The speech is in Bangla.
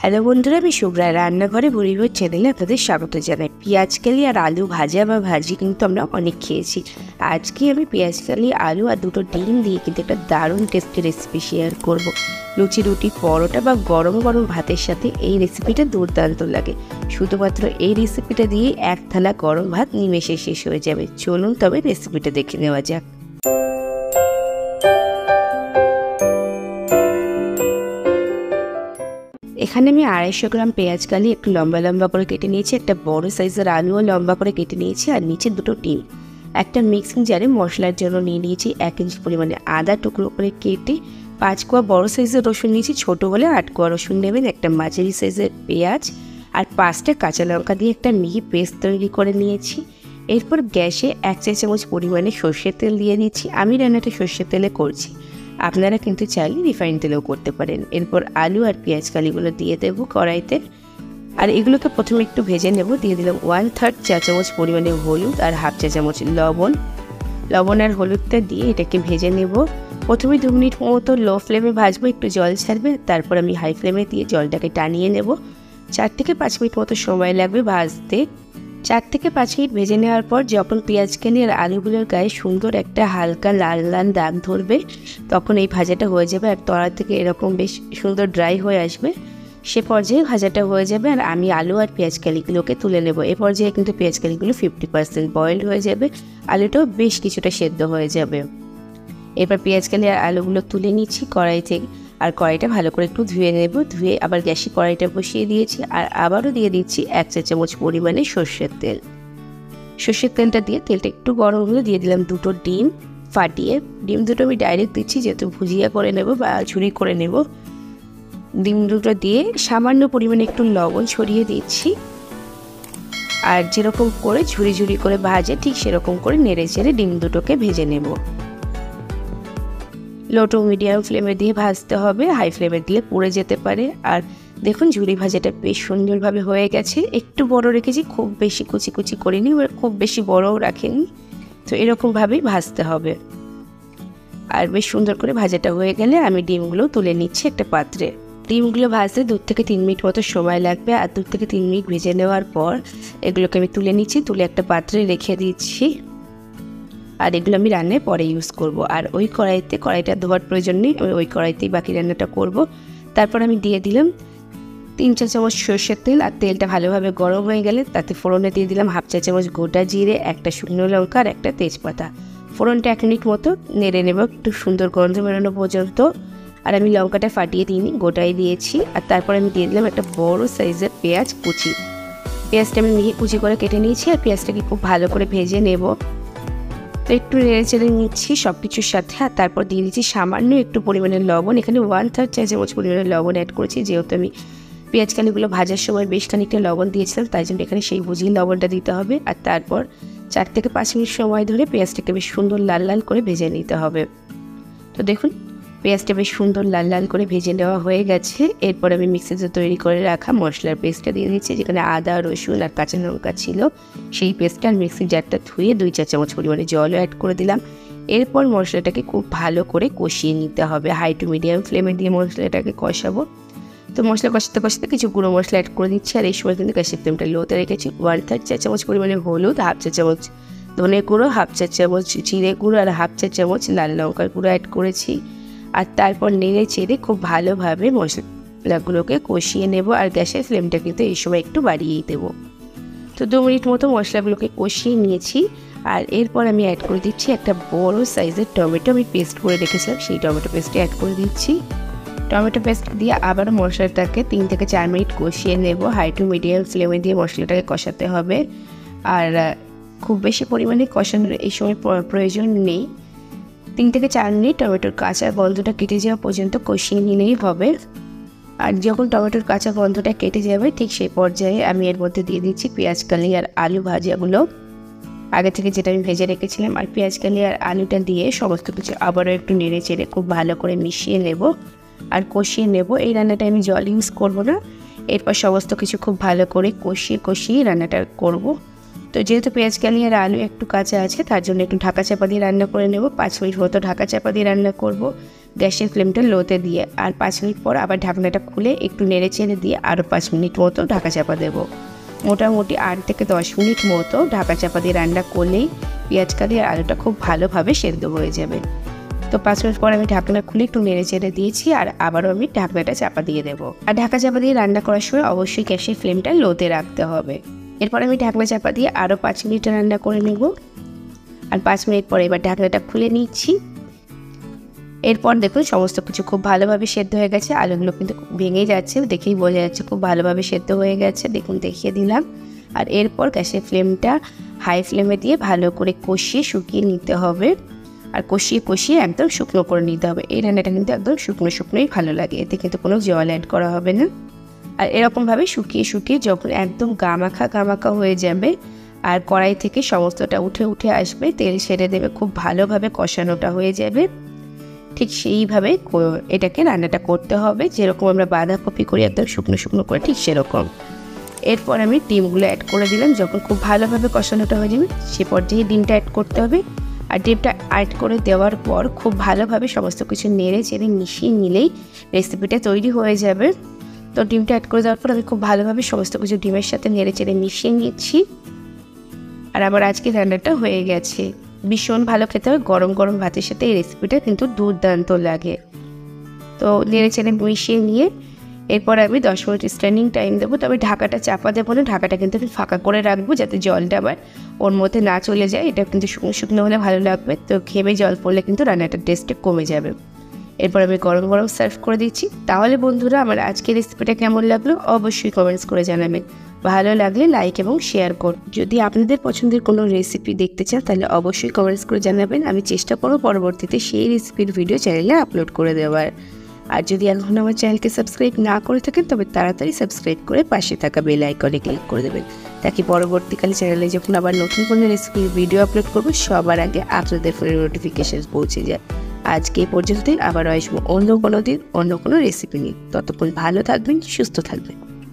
হ্যালো বন্ধুরা, আমি শুভ্রা রান্নাঘরে পরিবার চ্যানেলে আপনাদের স্বাগত জানাই। পেঁয়াজকালি আর আলু ভাজা বা ভাজি কিন্তু আমরা অনেক খেয়েছি। আজকে আমি পেঁয়াজকালি, আলু আর দুটো ডিম দিয়ে কিন্তু একটা দারুণ টেস্টি রেসিপি শেয়ার করব। লুচি, রুটি, পরোটা বা গরম গরম ভাতের সাথে এই রেসিপিটা দুর্দান্ত লাগে। শুধুমাত্র এই রেসিপিটা দিয়ে এক থালা গরম ভাত নিমেষে শেষ হয়ে যাবে। চলুন তবে রেসিপিটা দেখে নেওয়া যাক। এখানে আমি 250 গ্রাম পেঁয়াজকালি একটু লম্বা লম্বা করে কেটে নিয়েছি, একটা বড় সাইজের আলুও লম্বা করে কেটে নিয়েছি, আর নিচে দুটো ডিম। একটা মিক্সিং জারে মশলার জন্য নিয়ে নিয়েছি 1 ইঞ্চি পরিমাণে আদা টুকরো করে কেটে, 5 কোয়া বড় সাইজের রসুন নিয়েছি, ছোটো হলে 8 কোয়া রসুন নেবেন, একটা মাঝারি সাইজের পেঁয়াজ আর 5টা কাঁচা লঙ্কা দিয়ে একটা মিহি পেস্ট তৈরি করে নিয়েছি। এরপর গ্যাসে 1 চা চামচ পরিমাণে সর্ষের তেল দিয়ে দিচ্ছি। আমি রান্নাটা সর্ষের তেলে করছি, আপনারা কিন্তু চাইলে রিফাইন তেলেও করতে পারেন। এরপর আলু আর পেঁয়াজকালিগুলো দিয়ে দেবো কড়াইতে, আর এগুলোকে প্রথমে একটু ভেজে নেব। দিয়ে দিলাম 1/3 চা চামচ পরিমাণে হলুদ আর 1/2 চা চামচ লবণ আর হলুদটা দিয়ে এটাকে ভেজে নেব। প্রথমে 2 মিনিট মতো লো ফ্লেমে ভাজবো, একটু জল ছাড়বে, তারপর আমি হাই ফ্লেমে দিয়ে জলটাকে টানিয়ে নেব। 4 থেকে 5 মিনিট মতো সময় লাগবে ভাজতে। 4 থেকে 5 মিনিট ভেজে নেওয়ার পর যখন পেঁয়াজকালি আর আলুগুলোর গায়ে সুন্দর একটা হালকা লাল লাল দাগ ধরবে, তখন এই ভাজাটা হয়ে যাবে আর তলা থেকে এরকম বেশ সুন্দর ড্রাই হয়ে আসবে। সে পর্যায়ে ভাজাটা হয়ে যাবে আর আমি আলু আর পেঁয়াজকালিগুলোকে তুলে নেব। এ পর্যায়ে কিন্তু পেঁয়াজকালিগুলো 50% বয়েলড হয়ে যাবে, আলুটাও বেশ কিছুটা সেদ্ধ হয়ে যাবে। এবার পেঁয়াজকালি আর আলুগুলো তুলে নিচ্ছি কড়াই থেকে, আর কড়াইটা ভালো করে একটু ধুয়ে নেব। ধুয়ে আবার গ্যাসে কড়াইটা বসিয়ে দিয়েছি, আর আবারও দিয়ে দিচ্ছি 1 চা চামচ পরিমাণে সর্ষের তেল। সর্ষের তেলটা দিয়ে তেলটা একটু গরম হলে দিয়ে দিলাম দুটো ডিম ফাটিয়ে। ডিম দুটো আমি ডাইরেক্ট দিচ্ছি, যেহেতু ভুজিয়া করে নেব বা ঝুরি করে নেব। ডিম দুটো দিয়ে সামান্য পরিমাণে একটু লবণ ছড়িয়ে দিচ্ছি, আর যেরকম করে ঝুরি ঝুরি করে ভাজে ঠিক সেরকম করে নেড়ে চেড়ে ডিম দুটোকে ভেজে নেব। লো টু মিডিয়াম ফ্লেমে দিয়ে ভাজতে হবে, হাই ফ্লেমে দিলে পুড়ে যেতে পারে। আর দেখুন ঝুরি ভাজাটা বেশ সুন্দরভাবে হয়ে গেছে। একটু বড় রেখেছি, খুব বেশি কুচি কুচি করিনি, খুব বেশি বড়ও রাখিনি, তো এরকমভাবেই ভাজতে হবে। আর বেশ সুন্দর করে ভাজাটা হয়ে গেলে আমি ডিমগুলো তুলে নিচ্ছি একটা পাত্রে। ডিমগুলো ভাজতে 2 থেকে 3 মিনিট মতো সময় লাগবে, আর 2 থেকে 3 মিনিট ভেজে নেওয়ার পর এগুলোকে আমি তুলে নিচ্ছি, তুলে একটা পাত্রে রেখে দিচ্ছি। আর এগুলো আমি রান্নায় পরে ইউজ করব। আর ওই কড়াইটা ধোয়ার প্রয়োজন নেই, আমি ওই কড়াইতেই বাকি রান্নাটা করব। তারপর আমি দিয়ে দিলাম 3 চা চামচ সর্ষের তেল, আর তেলটা ভালোভাবে গরম হয়ে গেলে তাতে ফোড়নে দিয়ে দিলাম 1/2 চা চামচ গোটা জিরে, একটা শুকনো লঙ্কা আর একটা তেজপাতা। ফোড়নটা 1 মিনিট মতো নেড়ে নেব, একটু সুন্দর গন্ধ বেরোনো পর্যন্ত। আর আমি লঙ্কাটা ফাটিয়ে দিইনি, গোটাই দিয়েছি। আর তারপর আমি দিয়ে দিলাম একটা বড় সাইজের পেঁয়াজ কুচি। পেঁয়াজটা আমি মিহি কুচি করে কেটে নিয়েছি, আর পেঁয়াজটাকে খুব ভালো করে ভেজে নেব। তো একটু নেড়ে চেড়ে নিচ্ছি সব কিছুর সাথে, আর তারপর দিয়ে দিচ্ছি সামান্য একটু পরিমাণে লবণ। এখানে 1/3 চা চামচ পরিমাণে লবণ অ্যাড করেছি, যেহেতু আমি পেঁয়াজকালিগুলো ভাজার সময় বেশ খানিকটা লবণ দিয়েছিলাম, তাই জন্য এখানে সেই বুঝিয়ে লবণটা দিতে হবে। আর তারপর 4 থেকে 5 মিনিট সময় ধরে পেঁয়াজটাকে বেশ সুন্দর লাল লাল করে ভেজে নিতে হবে। তো দেখুন পেঁয়াজটা বেশ সুন্দর লাল লাল করে ভেজে নেওয়া হয়ে গেছে। এরপর আমি মিক্সিতে তৈরি করে রাখা মশলার পেস্টটা দিয়ে দিচ্ছি, যেখানে আদা রসুন আর কাঁচা লঙ্কা ছিল, সেই পেস্টটা আর মিক্সির জারটা ধুয়ে 2 চা চামচ পরিমাণে জলও অ্যাড করে দিলাম। এরপর মশলাটাকে খুব ভালো করে কষিয়ে নিতে হবে, হাই টু মিডিয়াম ফ্লেমে দিয়ে মশলাটাকে কষাবো। তো মশলা কষাতে কষাতে কিছু গুঁড়ো মশলা অ্যাড করে দিচ্ছি, আর এই সময় কিন্তু গ্যাসের ফ্লেমটা লোতে রেখেছি। 1/3 চা চামচ পরিমাণে হলুদ, 1/2 চা চামচ ধনে গুঁড়ো, 1/2 চা চামচ জিরে গুঁড়ো আর 1/2 চা চামচ লাল লঙ্কার গুঁড়ো অ্যাড করেছি। আর তারপর নেড়ে চেড়ে খুব ভালোভাবে মশলাগুলোকে কষিয়ে নেব, আর গ্যাসের ফ্লেমটা কিন্তু এই সময় একটু বাড়িয়েই দেবো। তো 2 মিনিট মতো মশলাগুলোকে কষিয়ে নিয়েছি, আর এরপর আমি অ্যাড করে দিচ্ছি একটা বড় সাইজের টমেটো, আমি পেস্ট করে রেখেছিলাম, সেই টমেটো পেস্টটি অ্যাড করে দিচ্ছি। টমেটো পেস্ট দিয়ে আবারও মশলাটাকে 3 থেকে 4 মিনিট কষিয়ে নেব, হাই টু মিডিয়াম ফ্লেমে দিয়ে মশলাটাকে কষাতে হবে। আর খুব বেশি পরিমাণে কষানোর এই সময় প্রয়োজন নেই, 3 থেকে 4 মিনিট টমেটোর কাঁচা গন্ধটা কেটে যাওয়া পর্যন্ত কষিয়ে নিলেই হবে। আর যখন টমেটোর কাঁচা গন্ধটা কেটে যাবে ঠিক সেই পর্যায়ে আমি এর মধ্যে দিয়ে দিচ্ছি পেঁয়াজকালি আর আলু ভাজাগুলো আগে থেকে, যেটা আমি ভেজে রেখেছিলাম। আর পেঁয়াজকালি আর আলুটা দিয়ে সমস্ত কিছু আবারও একটু নেড়ে চেড়ে খুব ভালো করে মিশিয়ে নেব আর কষিয়ে নেব। এই রান্নাটা আমি জল ইউজ করব না, এরপর সমস্ত কিছু খুব ভালো করে কষিয়ে রান্নাটা করব। তো যেহেতু পেঁয়াজকালি আর আলু একটু কাঁচা আছে, তার জন্য একটু ঢাকা চাপা দিয়ে রান্না করে নেব। 5 মিনিট মতো ঢাকা চাপা দিয়ে রান্না করব। গ্যাসের ফ্লেমটা লোতে দিয়ে আর 5 মিনিট পর আবার ঢাকনাটা খুলে একটু নেড়ে চেড়ে দিয়ে আরও 5 মিনিট মতো ঢাকা চাপা দেবো। মোটামুটি 8 থেকে 10 মিনিট মতো ঢাকা চাপা দিয়ে রান্না করলেই পেঁয়াজকালি আর আলুটা খুব ভালোভাবে সেদ্ধ হয়ে যাবে। তো 5 মিনিট পর আমি ঢাকনা খুলে একটু নেড়ে চেড়ে দিয়েছি আর আবারও আমি ঢাকনাটা চাপা দিয়ে দেবো। আর ঢাকা চাপা দিয়ে রান্না করার সময় অবশ্যই গ্যাসের ফ্লেমটা লোতে রাখতে হবে। এরপর আমি ঢাকনা চাপা দিয়ে আরও 5 মিনিট রান্না করে নেব। আর 5 মিনিট পরে এবার ঢাকনাটা খুলে নিচ্ছি। এরপর দেখুন সমস্ত কিছু খুব ভালোভাবে সেদ্ধ হয়ে গেছে, আলুগুলো কিন্তু ভেঙে যাচ্ছে, দেখেই বোঝা যাচ্ছে খুব ভালোভাবে সেদ্ধ হয়ে গেছে। দেখুন দেখিয়ে দিলাম। আর এরপর গ্যাসের ফ্লেমটা হাই ফ্লেমে দিয়ে ভালো করে কষিয়ে শুকিয়ে নিতে হবে। আর কষিয়ে একদম শুকনো করে নিতে হবে। এই রান্নাটা কিন্তু একদম শুকনোই ভালো লাগে, এতে কিন্তু কোনো জল অ্যাড করা হবে না। আর এরকমভাবে শুকিয়ে যখন একদম গামাখা হয়ে যাবে আর কড়াই থেকে সমস্তটা উঠে আসবে, তেল ছেড়ে দেবে, খুব ভালোভাবে কষানোটা হয়ে যাবে। ঠিক সেইভাবে এটাকে রান্নাটা করতে হবে, যেরকম আমরা বাঁধাকপি করি একদম শুকনো করে, ঠিক সেরকম। এরপর আমি ডিমগুলো অ্যাড করে দিলাম। যখন খুব ভালোভাবে কষানোটা হয়ে যাবে সে পর্যায়ে ডিমটা অ্যাড করতে হবে। আর ডিমটা অ্যাড করে দেওয়ার পর খুব ভালোভাবে সমস্ত কিছু নেড়ে চেড়ে মিশিয়ে নিলেই রেসিপিটা তৈরি হয়ে যাবে। তো ডিমটা অ্যাড করে দেওয়ার পর আমি খুব ভালোভাবে সমস্ত কিছু ডিমের সাথে নেড়ে চেড়ে মিশিয়ে নিচ্ছি। আর আমার আজকে রান্নাটা হয়ে গেছে। ভীষণ ভালো খেতে হয়, গরম ভাতের সাথে এই রেসিপিটা কিন্তু দুর্দান্ত লাগে। তো নেড়ে চেড়ে মিশিয়ে নিয়ে এরপর আমি 10 মিনিট স্ট্যান্ডিং টাইম দেবো। তবে ঢাকাটা চাপা দেবো না, ঢাকাটা কিন্তু আমি ফাঁকা করে রাখবো যাতে জলটা আবার ওর মধ্যে না চলে যায়। এটা কিন্তু শুকনো হলে ভালো লাগবে, তো ঘেমে জল পড়লে কিন্তু রান্নাটার টেস্টটা কমে যাবে। এরপর আমি গরম সার্ভ করে দিচ্ছি। তাহলে বন্ধুরা আমার আজকের রেসিপিটা কেমন লাগলো অবশ্যই কমেন্টস করে জানাবেন। ভালো লাগলে লাইক এবং শেয়ার করুন। যদি আপনাদের পছন্দের কোনো রেসিপি দেখতে চান তাহলে অবশ্যই কমেন্টস করে জানাবেন। আমি চেষ্টা করব পরবর্তীতে সেই রেসিপির ভিডিও চ্যানেলে আপলোড করে দেওয়ার। আর যদি এখন আমার চ্যানেলকে সাবস্ক্রাইব না করে থাকেন তবে তাড়াতাড়ি সাবস্ক্রাইব করে পাশে থাকা বেল আইকনে ক্লিক করে দেবেন, তাকে পরবর্তীকালে চ্যানেলে যখন আবার নতুন কোনো রেসিপির ভিডিও আপলোড করবো সবার আগে আপনাদের ফোনে নোটিফিকেশন পৌঁছে যায়। আজকে এই পর্যন্তই, আবার আসবো অন্য কোনো দিন অন্য কোনো রেসিপি নিয়ে। ততক্ষণ ভালো থাকবেন, সুস্থ থাকবেন।